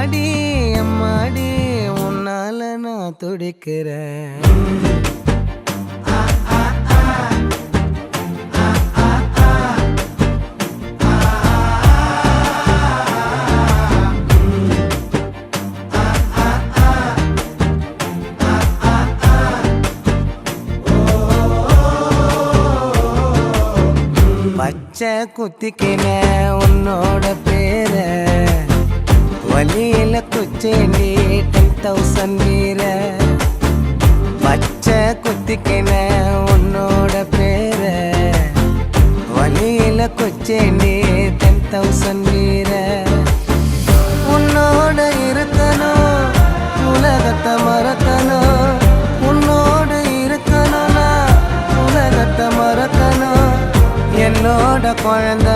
அம்மாடி அம்மாடி உன்னால நான் துடிக்கிறேன். பச்சை குத்திக்கின உன்னோட பேர வலியில குச்சேண்டி 10,000 வீர. பச்சை குத்திக்கின உன்னோட பேர வலியில குச்சேண்டி 10,000 வீர. உன்னோட இருக்கணும் உலகத்தை மறக்கணும், உன்னோட இருக்கணும்னா உலகத்தை மறக்கணும். என்னோட குழந்தை